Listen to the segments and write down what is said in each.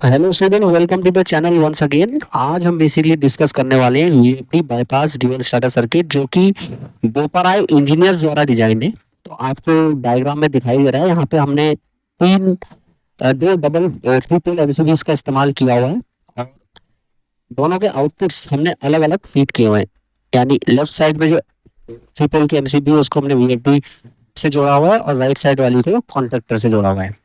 Hello student, welcome to the channel once again. आज हम basically discuss करने वाले हैं VFD bypass dual starter circuit, जो कि बोपाराय इंजीनियर्स द्वारा डिजाइन है। तो आपको डायग्राम में दिखाई दे रहा है, यहाँ पे हमने दो डबल थ्री पोल एमसीबीज का इस्तेमाल किया हुआ है और दोनों के आउटपुट्स हमने अलग अलग फीड किए हुए हैं। यानी लेफ्ट साइड में जो थ्री पोल की एमसीबी है उसको हमने वीएफडी से जोड़ा हुआ है और राइट साइड वाली को कॉन्ट्रेक्टर से जोड़ा हुआ है।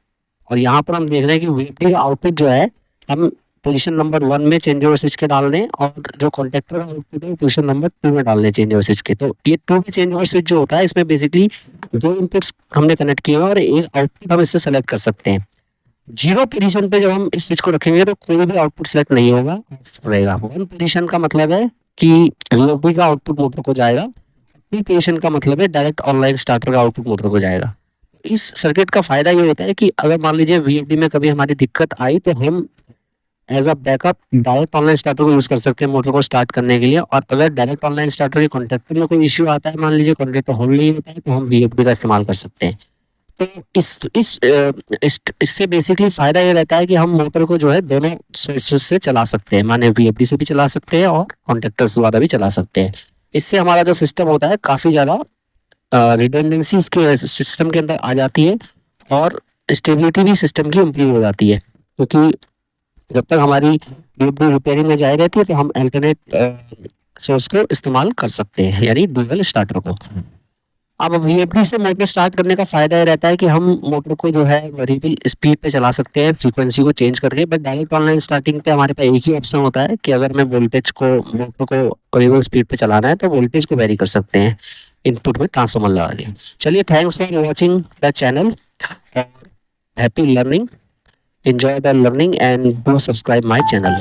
और यहाँ पर हम देख रहे हैं कि वीएफडी का आउटपुट जो है, हम पोजीशन नंबर 1 में चेंज ओवर स्विच के डाल रहे हैं और जो कॉन्टेक्टर का आउटपुट है पोजीशन नंबर 2 में डाल रहे हैं चेंज ओवर स्विच के। तो ये 2 के चेंज ओवर स्विच जो होता है, इसमें बेसिकली दो इनपुट्स हमने कनेक्ट किए हुए हैं और एक आउटपुट हम इससे सेलेक्ट कर सकते हैं। जीरो पोजीशन पे जब हम इस स्विच को रखेंगे तो कोई भी आउटपुट सेलेक्ट नहीं होगा, ऑफ रहेगा। 1 पोजीशन का मतलब है कि वीएफडी का आउटपुट मोटर को जाएगा। 2 पोजीशन का मतलब है डायरेक्ट ऑनलाइन स्टार्टर का आउटपुट मोटर को जाएगा। इस सर्किट का फायदा ये होता है कि अगर मान लीजिए वीएफडी में कभी हमारी दिक्कत आई तो हम as a backup direct online starter को यूज कर सकते हैं मोटर को स्टार्ट करने के लिए। और अगर डायरेक्ट ऑनलाइन स्टार्टर के कॉन्टेक्टर में कोई इश्यू आता है, मान लीजिए कॉन्टेक्टर होल्ड नहीं होता है, तो हम वीएफडी का इस्तेमाल कर सकते हैं। तो इससे बेसिकली फायदा ये रहता है कि हम मोटर को जो है दोनों सोर्सेस से चला सकते हैं, माने वीएफडी से भी चला सकते हैं और कॉन्टेक्टर्स द्वारा भी चला सकते हैं। इससे हमारा जो सिस्टम होता है काफी ज्यादा रिडंडेंसी इसके सिस्टम के अंदर आ जाती है और स्टेबिलिटी भी सिस्टम की इम्प्रूव हो जाती है। क्योंकि जब तक हमारी वीएफडी रिपेयरिंग में जारी रहती है तो हम अल्टरनेट सोर्स को इस्तेमाल कर सकते हैं, यानी डुअल स्टार्टर को। अब वीएफडी से मोटर स्टार्ट करने का फायदा ये रहता है कि हम मोटर को जो है वेरिएबल स्पीड पे चला सकते हैं, फ्रीक्वेंसी को चेंज करके। बट डायरेक्ट ऑनलाइन स्टार्टिंग पे हमारे पास एक ही ऑप्शन होता है कि अगर मैं वोल्टेज को मोटर को वेरिएबल स्पीड पे चलाना है तो वोल्टेज को वेरी कर सकते हैं इनपुट में ट्रांसफार्मर लगा के। चलिए, thanks for watching the channel. Happy learning, enjoy the learning and do subscribe my channel.